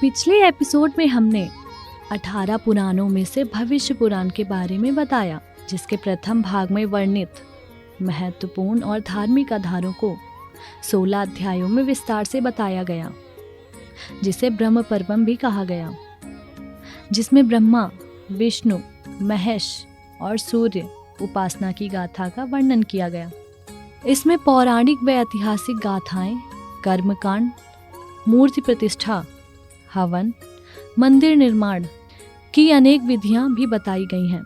पिछले एपिसोड में हमने 18 पुराणों में से भविष्य पुराण के बारे में बताया, जिसके प्रथम भाग में वर्णित महत्वपूर्ण और धार्मिक आधारों को 16 अध्यायों में विस्तार से बताया गया, जिसे ब्रह्म पर्वम भी कहा गया, जिसमें ब्रह्मा, विष्णु, महेश और सूर्य उपासना की गाथा का वर्णन किया गया। इसमें पौराणिक व ऐतिहासिक गाथाएं, कर्मकांड, मूर्ति प्रतिष्ठा, हवन, मंदिर निर्माण की अनेक विधियां भी बताई गई हैं।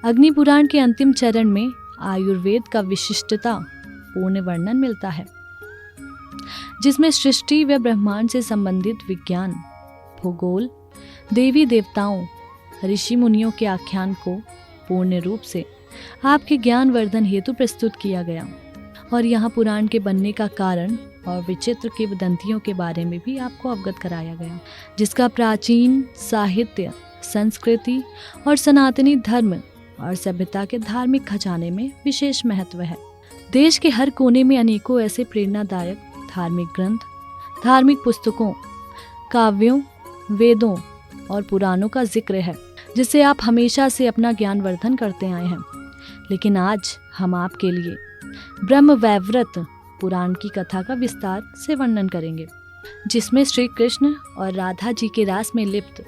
अग्नि पुराण के अंतिम चरण में आयुर्वेद का विशिष्टता पूर्ण वर्णन मिलता है, जिसमें सृष्टि व ब्रह्मांड से संबंधित विज्ञान, भूगोल, देवी देवताओं, ऋषि मुनियों के आख्यान को पूर्ण रूप से आपके ज्ञान वर्धन हेतु प्रस्तुत किया गया। और यहाँ पुराण के बनने का कारण और विचित्र किंवदंतियों के बारे में भी आपको अवगत कराया गया, जिसका प्राचीन साहित्य, संस्कृति और सनातनी धर्म और सभ्यता के धार्मिक खजाने में विशेष महत्व है। देश के हर कोने में अनेकों ऐसे प्रेरणादायक धार्मिक ग्रंथ, धार्मिक पुस्तकों, काव्यों, वेदों और पुराणों का जिक्र है, जिससे आप हमेशा से अपना ज्ञान वर्धन करते आए हैं। लेकिन आज हम आपके लिए ब्रह्म वैवर्त पुराण की कथा का विस्तार से वर्णन करेंगे, जिसमें श्री कृष्ण और राधा जी के रास में लिप्त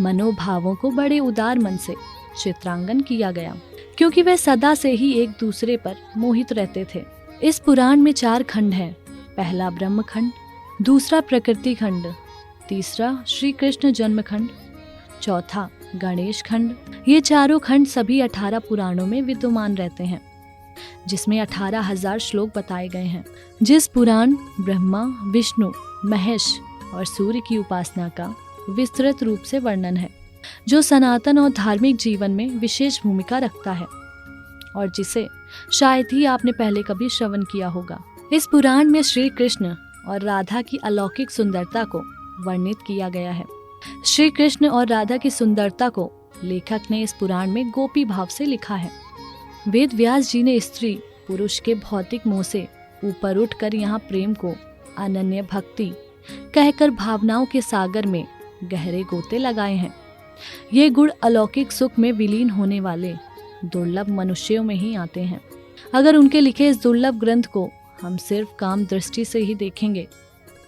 मनोभावों को बड़े उदार मन से चित्रांकन किया गया, क्योंकि वे सदा से ही एक दूसरे पर मोहित रहते थे। इस पुराण में 4 खंड हैं। पहला ब्रह्म खंड, दूसरा प्रकृति खंड, तीसरा श्री कृष्ण जन्म खंड, चौथा गणेश खंड। ये चारों खंड सभी 18 पुराणों में विद्यमान रहते हैं, जिसमें 18,000 श्लोक बताए गए हैं। जिस पुराण ब्रह्मा, विष्णु, महेश और सूर्य की उपासना का विस्तृत रूप से वर्णन है, जो सनातन और धार्मिक जीवन में विशेष भूमिका रखता है और जिसे शायद ही आपने पहले कभी श्रवण किया होगा। इस पुराण में श्री कृष्ण और राधा की अलौकिक सुंदरता को वर्णित किया गया है। श्री कृष्ण और राधा की सुंदरता को लेखक ने इस पुराण में गोपी भाव से लिखा है। वेद व्यास जी ने स्त्री पुरुष के भौतिक मोह से ऊपर उठकर यहाँ प्रेम को अनन्य भक्ति कहकर भावनाओं के सागर में गहरे गोते लगाए हैं। ये गुण अलौकिक सुख में विलीन होने वाले दुर्लभ मनुष्यों में ही आते हैं। अगर उनके लिखे इस दुर्लभ ग्रंथ को हम सिर्फ काम दृष्टि से ही देखेंगे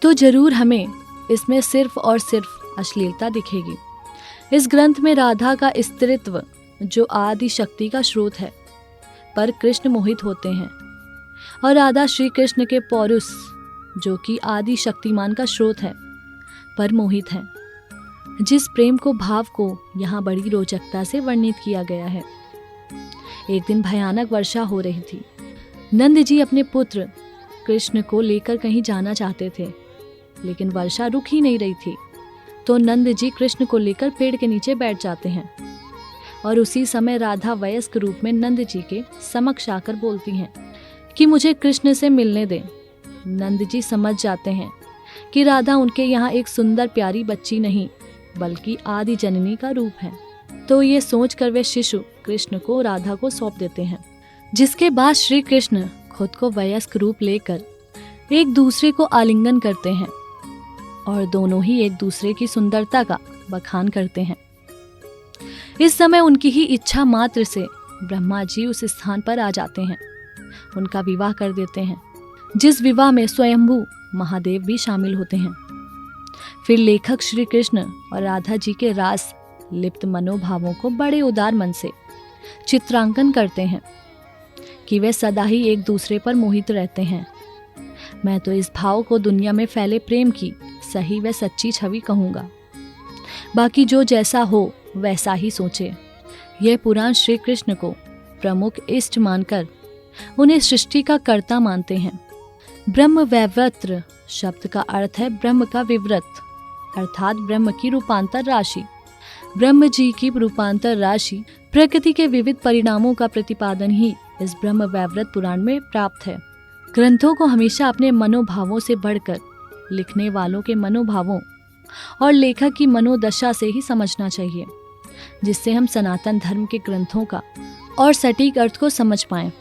तो जरूर हमें इसमें सिर्फ और सिर्फ अश्लीलता दिखेगी। इस ग्रंथ में राधा का स्त्रीत्व, जो आदि शक्ति का स्रोत है, पर कृष्ण मोहित होते हैं, और राधा श्री कृष्ण के पौरुष, जो कि आदि शक्तिमान का स्रोत है, पर मोहित हैं। जिस प्रेम को, भाव को यहाँ बड़ी रोचकता से वर्णित किया गया है। एक दिन भयानक वर्षा हो रही थी। नंद जी अपने पुत्र कृष्ण को लेकर कहीं जाना चाहते थे, लेकिन वर्षा रुक ही नहीं रही थी। तो नंद जी कृष्ण को लेकर पेड़ के नीचे बैठ जाते हैं, और उसी समय राधा वयस्क रूप में नंद जी के समक्ष आकर बोलती हैं कि मुझे कृष्ण से मिलने दें। नंद जी समझ जाते हैं कि राधा उनके यहाँ एक सुंदर प्यारी बच्ची नहीं, बल्कि आदि जननी का रूप है। तो ये सोचकर वे शिशु कृष्ण को राधा को सौंप देते हैं, जिसके बाद श्री कृष्ण खुद को वयस्क रूप लेकर एक दूसरे को आलिंगन करते हैं और दोनों ही एक दूसरे की सुंदरता का बखान करते हैं। इस समय उनकी ही इच्छा मात्र से ब्रह्मा जी उस स्थान पर आ जाते हैं, उनका विवाह कर देते हैं, जिस विवाह में स्वयंभू महादेव भी शामिल होते हैं। फिर लेखक श्री कृष्ण और राधा जी के रास लिप्त मनोभावों को बड़े उदार मन से चित्रांकन करते हैं कि वे सदा ही एक दूसरे पर मोहित रहते हैं। मैं तो इस भाव को दुनिया में फैले प्रेम की सही व सच्ची छवि कहूँगा। बाकी जो जैसा हो वैसा ही सोचे। यह पुराण श्री कृष्ण को प्रमुख इष्ट मानकर उन्हें सृष्टि का कर्ता मानते हैं। ब्रह्म वैवर्त शब्द का अर्थ है ब्रह्म का विवृत, अर्थात ब्रह्म की रूपांतर राशि। ब्रह्म जी की रूपांतर राशि प्रकृति के विविध परिणामों का प्रतिपादन ही इस ब्रह्म वैवर्त पुराण में प्राप्त है। ग्रंथों को हमेशा अपने मनोभावों से बढ़कर लिखने वालों के मनोभावों और लेखक की मनोदशा से ही समझना चाहिए, जिससे हम सनातन धर्म के ग्रंथों का और सटीक अर्थ को समझ पाएं।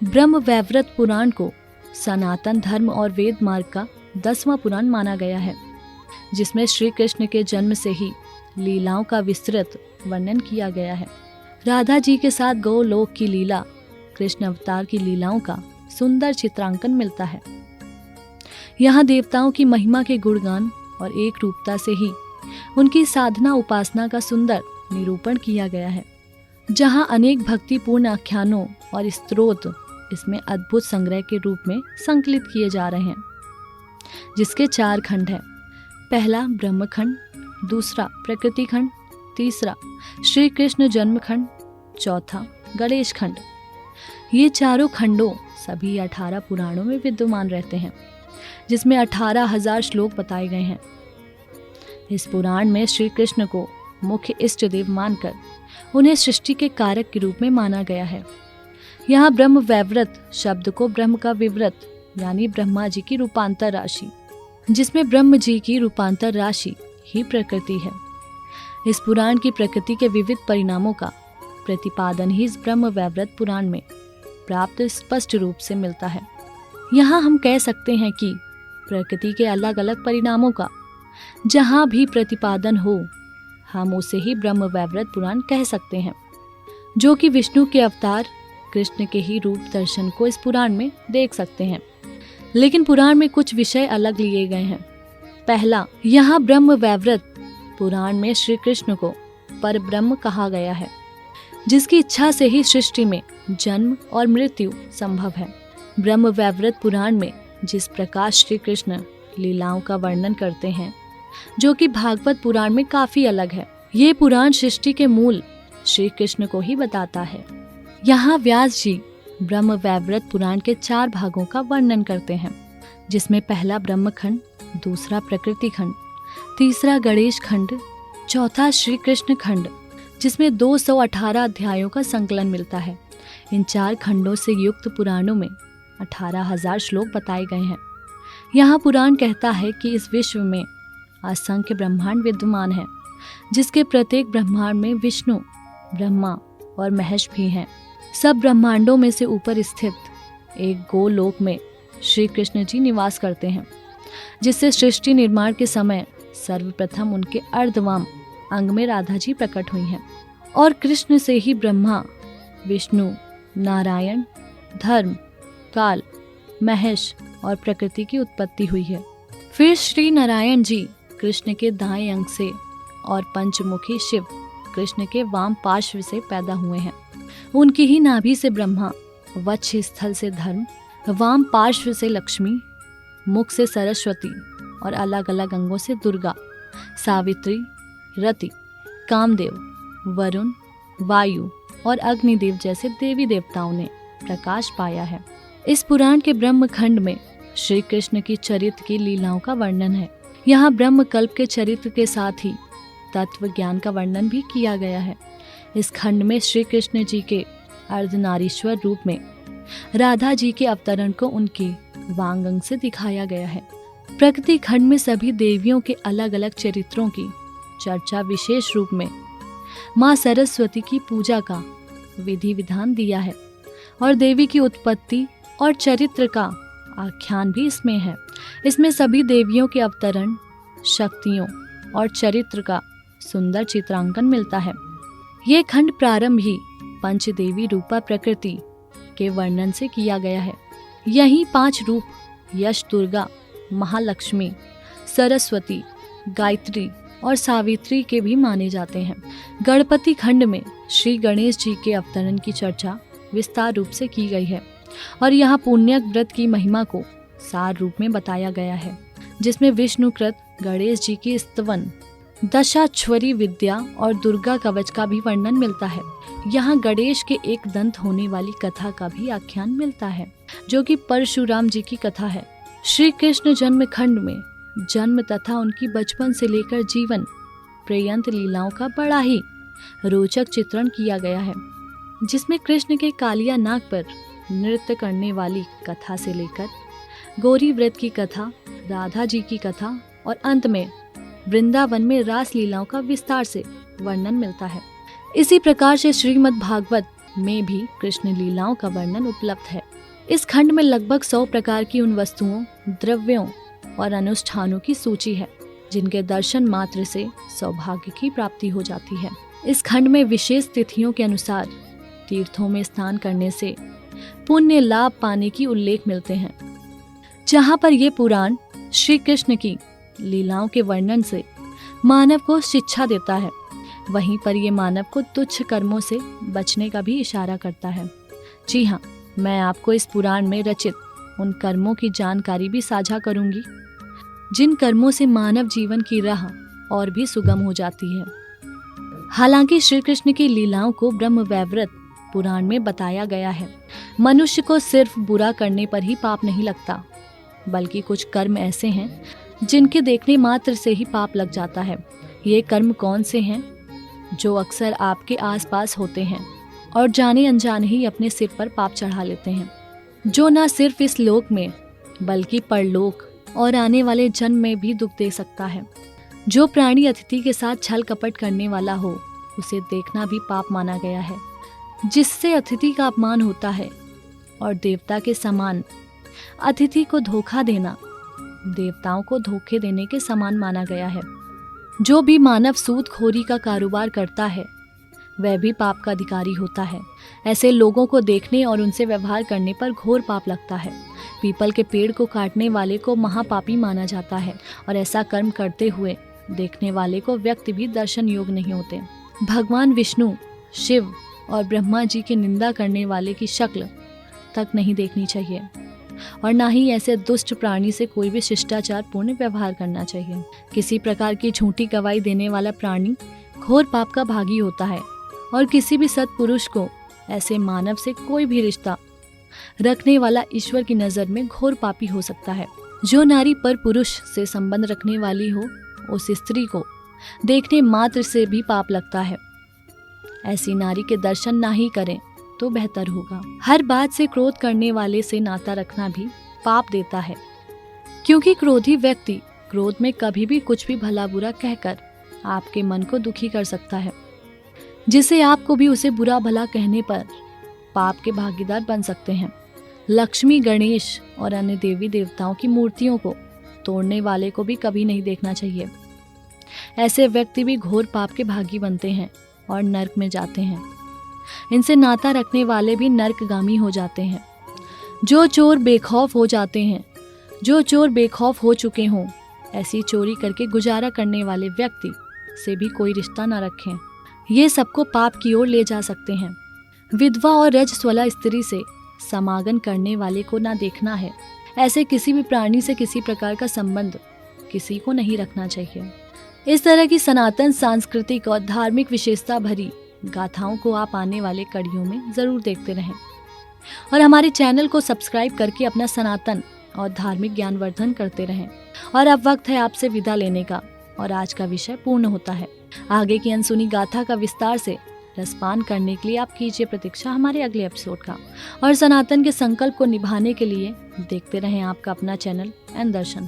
ब्रह्म वैवर्त पुराण को सनातन धर्म और वेद मार्ग का 10वां पुराण माना गया है। जिसमें श्री कृष्ण के जन्म से ही लीलाओं का विस्तृत वर्णन किया गया है। राधा जी के साथ गोलोक की लीला, कृष्ण अवतार की लीलाओं का सुंदर चित्रांकन मिलता है। यहाँ देवताओं की महिमा के गुणगान और एक रूपता से ही उनकी साधना उपासना का सुंदर निरूपण किया गया है। जहाँ अनेक भक्तिपूर्ण आख्यानों और स्तोत्र इसमें अद्भुत संग्रह के रूप में संकलित किए जा रहे हैं, जिसके 4 खंड हैं। पहला ब्रह्म खंड, दूसरा प्रकृति खंड, तीसरा श्री कृष्ण जन्म खंड, चौथा गणेश खंड। ये चारों खंडों सभी 18 पुराणों में विद्यमान रहते हैं, जिसमें 18,000 श्लोक बताए गए हैं। इस पुराण में श्री कृष्ण को मुख्य इष्ट देव मानकर उन्हें सृष्टि के कारक के रूप में माना गया है। यहाँ ब्रह्म वैवर्त शब्द को ब्रह्म का विवृत यानी ब्रह्मा जी की रूपांतर राशि, जिसमें ब्रह्म जी की रूपांतर राशि ही प्रकृति है। इस पुराण की प्रकृति के विविध परिणामों का प्रतिपादन ही इस ब्रह्म वैवर्त पुराण में प्राप्त स्पष्ट रूप से मिलता है। यहाँ हम कह सकते हैं कि प्रकृति के अलग अलग परिणामों का जहाँ भी प्रतिपादन हो, हम उसे ही ब्रह्म वैवर्त पुराण कह सकते हैं, जो कि विष्णु के अवतार कृष्ण के ही रूप दर्शन को इस पुराण में देख सकते हैं। लेकिन पुराण में कुछ विषय अलग लिए गए हैं। पहला, यहाँ ब्रह्म वैवर्त पुराण में श्री कृष्ण को परब्रह्म कहा गया है, जिसकी इच्छा से ही सृष्टि में जन्म और मृत्यु संभव है। ब्रह्म वैवर्त पुराण में जिस प्रकार श्री कृष्ण लीलाओं का वर्णन करते हैं, जो कि भागवत पुराण में काफी अलग है। ये पुराण सृष्टि के मूल श्री कृष्ण को ही बताता है। यहाँ व्यास जी ब्रह्म वैवर्त पुराण के 4 भागों का वर्णन करते हैं, जिसमें पहला ब्रह्म खंड, दूसरा प्रकृति खंड, तीसरा गणेश खंड, चौथा श्री कृष्ण खंड, जिसमें 218 अध्यायों का संकलन मिलता है। इन 4 खंडों से युक्त पुराणों में 18,000 श्लोक बताए गए हैं। यहाँ पुराण कहता है कि इस विश्व में असंख्य ब्रह्मांड विद्यमान है, जिसके प्रत्येक ब्रह्मांड में विष्णु, ब्रह्मा और महेश भी हैं। सब ब्रह्मांडों में से ऊपर स्थित एक गोलोक में श्री कृष्ण जी निवास करते हैं, जिससे सृष्टि निर्माण के समय सर्वप्रथम उनके अर्धवाम अंग में राधा जी प्रकट हुई हैं और कृष्ण से ही ब्रह्मा, विष्णु, नारायण, धर्म, काल, महेश और प्रकृति की उत्पत्ति हुई है। फिर श्री नारायण जी कृष्ण के दाएं अंग से और पंचमुखी शिव कृष्ण के वाम पार्श्व से पैदा हुए हैं। उनकी ही नाभि से ब्रह्मा, वक्ष स्थल से धर्म, वाम पार्श्व से लक्ष्मी, मुख से सरस्वती और अलग अलग अंगों से दुर्गा, सावित्री, रति, कामदेव, वरुण, वायु और अग्निदेव जैसे देवी देवताओं ने प्रकाश पाया है। इस पुराण के ब्रह्म खंड में श्री कृष्ण की चरित्र की लीलाओं का वर्णन है। यहाँ ब्रह्म कल्प के चरित्र के साथ ही तत्व ज्ञान का वर्णन भी किया गया है। इस खंड में श्री कृष्ण जी के अर्धनारीश्वर रूप में राधा जी के अवतरण को उनके वांग अंग से दिखाया गया है। प्रकृति खंड में सभी देवियों के अलग अलग चरित्रों की चर्चा विशेष रूप में माँ सरस्वती की पूजा का विधि विधान दिया है और देवी की उत्पत्ति और चरित्र का आख्यान भी इसमें है। इसमें सभी देवियों के अवतरण, शक्तियों और चरित्र का सुंदर चित्रांकन मिलता है। ये खंड प्रारंभ ही पंचदेवी रूपा प्रकृति के वर्णन से किया गया है। यही 5 रूप यश, दुर्गा, महालक्ष्मी, सरस्वती, गायत्री और सावित्री के भी माने जाते हैं। गणपति खंड में श्री गणेश जी के अवतरण की चर्चा विस्तार रूप से की गई है और यहाँ पुण्यक व्रत की महिमा को सार रूप में बताया गया है, जिसमें विष्णुकृत गणेश जी की स्तवन, दशाश्वरी विद्या और दुर्गा कवच का भी वर्णन मिलता है। यहाँ गणेश के एक दंत होने वाली कथा का भी आख्यान मिलता है, जो कि परशुराम जी की कथा है। श्री कृष्ण जन्म खंड में जन्म तथा उनकी बचपन से लेकर जीवन पर्यंत लीलाओं का बड़ा ही रोचक चित्रण किया गया है, जिसमें कृष्ण के कालिया नाग पर नृत्य करने वाली कथा से लेकर गौरी व्रत की कथा, राधा जी की कथा और अंत में वृंदावन में रास लीलाओं का विस्तार से वर्णन मिलता है। इसी प्रकार से श्रीमद् भागवत में भी कृष्ण लीलाओं का वर्णन उपलब्ध है। इस खंड में लगभग 100 प्रकार की उन वस्तुओं, द्रव्यों और अनुष्ठानों की सूची है, जिनके दर्शन मात्र से सौभाग्य की प्राप्ति हो जाती है। इस खंड में विशेष तिथियों के अनुसार तीर्थों में स्नान करने से पुण्य लाभ पाने की उल्लेख मिलते हैं। जहाँ पर ये पुराण श्री कृष्ण की लीलाओं के वर्णन से मानव को शिक्षा देता है, वहीं पर ये मानव को तुच्छ कर्मों से बचने का भी इशारा करता है। जी हाँ, मैं आपको इस पुराण में रचित उन कर्मों की जानकारी भी साझा करूंगी जिन कर्मों से मानव जीवन की राह और भी सुगम हो जाती है। हालांकि श्री कृष्ण की लीलाओं को ब्रह्म वैवर्त पुराण में बताया गया है। मनुष्य को सिर्फ बुरा करने पर ही पाप नहीं लगता, बल्कि कुछ कर्म ऐसे हैं जिनके देखने मात्र से ही पाप लग जाता है। ये कर्म कौन से हैं? जो अक्सर आपके आसपास होते हैं और जाने अनजाने ही अपने सिर पर पाप चढ़ा लेते हैं, जो न सिर्फ इस लोक में बल्कि परलोक और आने वाले जन्म में भी दुख दे सकता है। जो प्राणी अतिथि के साथ छल कपट करने वाला हो, उसे देखना भी पाप माना गया है। जिससे अतिथि का अपमान होता है और देवता के समान अतिथि को धोखा देना देवताओं को धोखे देने के समान माना गया है। जो भी मानव सूदखोरी का कारोबार करता है, वह भी पाप का अधिकारी होता है। ऐसे लोगों को देखने और उनसे व्यवहार करने पर घोर पाप लगता है। पीपल के पेड़ को काटने वाले को महापापी माना जाता है और ऐसा कर्म करते हुए देखने वाले को व्यक्ति भी दर्शन योग्य नहीं होते। भगवान विष्णु, शिव और ब्रह्मा जी की निंदा करने वाले की शक्ल तक नहीं देखनी चाहिए और ना ही ऐसे दुष्ट प्राणी से कोई भी शिष्टाचार पूर्ण व्यवहार करना चाहिए। किसी प्रकार की झूठी गवाही देने वाला प्राणी घोर पाप का भागी होता है और किसी भी सत्पुरुष को ऐसे मानव से कोई भी रिश्ता रखने वाला ईश्वर की नज़र में घोर पापी हो सकता है। जो नारी पर पुरुष से संबंध रखने वाली हो, उस स्त्री को देखने मात्र से भी पाप लगता है। ऐसी नारी के दर्शन ना ही करें तो बेहतर होगा। हर बात से क्रोध करने वाले से नाता रखना भी पाप देता है, क्योंकि क्रोधी व्यक्ति क्रोध में कभी भी कुछ भी भला बुरा कहकर आपके मन को दुखी कर सकता है, जिससे आपको भी उसे बुरा भला कहने पर पाप के भागीदार बन सकते हैं। लक्ष्मी, गणेश और अन्य देवी देवताओं की मूर्तियों को तोड़ने वाले को भी कभी नहीं देखना चाहिए। ऐसे व्यक्ति भी घोर पाप के भागी बनते हैं और नरक में जाते हैं। इनसे नाता रखने वाले भी नरकगामी हो जाते हैं। जो चोर बेखौफ हो चुके हों, ऐसी चोरी करके गुजारा करने वाले व्यक्ति से भी कोई रिश्ता न रखें। ये सबको पाप की ओर ले जा सकते हैं। विधवा और रजस्वला स्त्री से समागम करने वाले को ना देखना है। ऐसे किसी भी प्राणी से किसी प्रकार का संबंध किसी को नहीं रखना चाहिए। इस तरह की सनातन सांस्कृतिक और धार्मिक विशेषता भरी गाथाओं को आप आने वाले कड़ियों में ज़रूर देखते रहें और हमारे चैनल को सब्सक्राइब करके अपना सनातन और धार्मिक ज्ञानवर्धन करते रहें। और अब वक्त है आपसे विदा लेने का और आज का विषय पूर्ण होता है। आगे की अनसुनी गाथा का विस्तार से रसपान करने के लिए आप कीजिए प्रतीक्षा हमारे अगले एपिसोड का और सनातन के संकल्प को निभाने के लिए देखते रहें आपका अपना चैनल एन दर्शन।